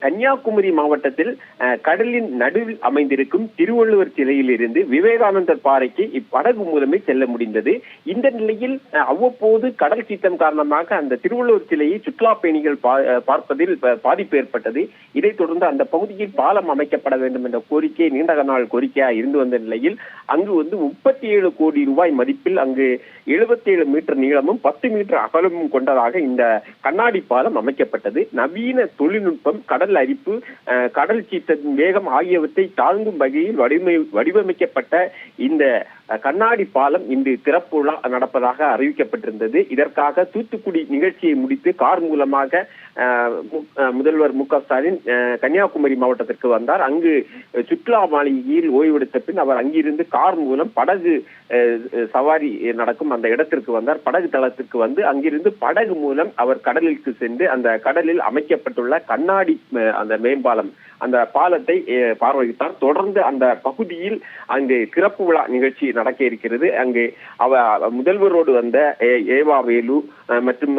கன்னியாகுமரி மாவட்டத்தில் கடலின் நடுவில் அமைந்திருக்கும் திருவள்ளுவர் சிலையில் இருந்து விவேகானந்தர் பாறைக்கு இப்படகு மூலமே செல்ல முடிந்தது. இந்த நிலையில் அவ்வப்போது கடல் சீற்றம் காரணமாக அந்த திருவள்ளுவர் சிலையை சுற்றுலா பயணிகள் பார்ப்பதில் பாதிப்பு ஏற்பட்டது. இதைத் தொடர்ந்து அந்த பகுதியில் பாலம் அமைக்கப்பட வேண்டும் என்ற கோரிக்கை நீண்ட நாள் கோரிக்கையாக இருந்து வந்த நிலையில் அங்கு 37 கோடி ரூபாய் மதிப்பில் அங்கு 77 மீட்டர் நீளமும் 10 மீட்டர் அகலமும் கொண்டதாக இந்த கண்ணாடி பாலம் அமைக்கப்பட்டது. நவீன தொழில்நுட்பம், கடல் அரிப்பு, கடல் சீற்றத்தின் வேகம் ஆகியவற்றை தாங்கும் வகையில் வடிவமைக்கப்பட்ட இந்த கண்ணாடி பாலம் இன்று திறப்பு விழா நடப்பதாக அறிவிக்கப்பட்டிருந்தது. இதற்காக தூத்துக்குடி நிகழ்ச்சியை முடித்து கார் மூலமாக முதல்வர் மு.க.ஸ்டாலின் கன்னியாகுமரி மாவட்டத்திற்கு வந்தார். அங்கு சுற்றுலா மாளிகையில் ஓய்வெடுத்த பின் அவர் அங்கிருந்து கார் மூலம் படகு சவாரி நடக்கும் அந்த இடத்திற்கு வந்தார். படகு தளத்திற்கு வந்து அங்கிருந்து படகு மூலம் அவர் கடலிற்கு சென்று அந்த கடலில் அமைக்கப்பட்டுள்ள கண்ணாடி அந்த மேம்பாலம் அந்த பாலத்தை பார்வையிட்டார். தொடர்ந்து அந்த பகுதியில் அங்கு திறப்பு விழா நிகழ்ச்சி நடக்க இருக்கிறது. அங்கு முதல்வரோடு வந்த ஏவாவேலு மற்றும்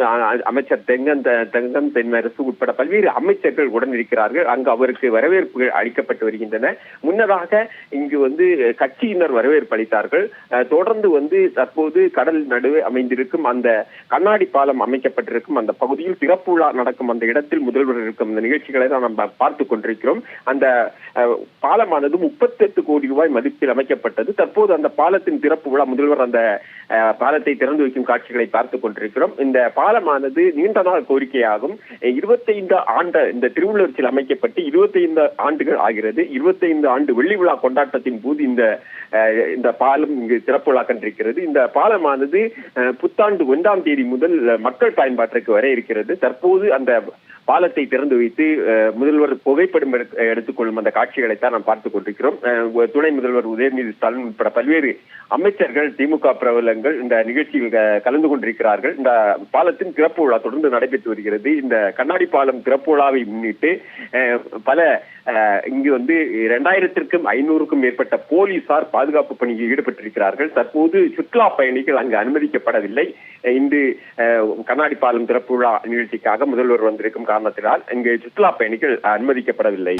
அமைச்சர் தெங்கம் தென்னரசு உட்பட பல்வேறு அமைச்சர்கள் உடன் இருக்கிறார்கள். அங்கு அவருக்கு வரவேற்புகள் அளிக்கப்பட்டு வருகின்றன. முன்னதாக இங்கு கட்சியினர் வரவேற்பு அளித்தார்கள். தொடர்ந்து தற்போது கடல் நடுவே அமைந்திருக்கும் அந்த கண்ணாடி பாலம் அமைக்கப்பட்டிருக்கும் அந்த பகுதியில் திறப்பு விழா நடக்கும் அந்த இடத்தில் முதல்வர் இருக்கும் அந்த நிகழ்ச்சிகளை தான் நம்ம பார்த்துக் கொண்டிருக்கிறோம். அந்த பாலமானது 38 கோடி ரூபாய் மதிப்பில் அமைக்கப்பட்டது. தற்போது அந்த பாலத்தின் திறப்பு விழா முதல்வர் அந்த பாலத்தை திறந்து வைக்கும் காட்சிகளை பார்த்துக் கொண்டிருக்கிறோம். இந்த பாலமானது நீண்ட நாள் கோரிக்கையாகும். 25 ஆண்டு இந்த திருவள்ளுவர் சிலை அமைக்கப்பட்டு 25 ஆண்டுகள் ஆகிறது. 25 ஆண்டு வெள்ளி விழா கொண்டாட்டத்தின் போது இந்த பாலம் இங்கு திறப்பு விழா கண்டிருக்கிறது. இந்த பாலமானது புத்தாண்டு 1ஆம் தேதி முதல் மக்கள் பயன்பாட்டிற்கு வர இருக்கிறது. தற்போது அந்த பாலத்தை திறந்து வைத்து முதல்வர் புகைப்படம் எடுத்துக்கொள்ளும் அந்த காட்சிகளைத்தான் நாம் பார்த்துக் கொண்டிருக்கிறோம். துணை முதல்வர் உதயநிதி ஸ்டாலின் உட்பட பல்வேறு அமைச்சர்கள், திமுக பிரபலங்கள் இந்த நிகழ்ச்சியில் கலந்து கொண்டிருக்கிறார்கள். இந்த பாலத்தின் திறப்பு விழா தொடர்ந்து நடைபெற்று வருகிறது. இந்த கண்ணாடி பாலம் திறப்பு விழாவை முன்னிட்டு பல இங்கு 2500க்கும் மேற்பட்ட போலீசார் பாதுகாப்பு பணியில் ஈடுபட்டிருக்கிறார்கள். தற்போது சுற்றுலா பயணிகள் அங்கு அனுமதிக்கப்படவில்லை. இன்று கண்ணாடி பாலம் திறப்பு விழா நிகழ்ச்சிக்காக முதல்வர் வந்திருக்கும் காரணத்தினால் இங்கு சுற்றுலா பயணிகள் அனுமதிக்கப்படவில்லை.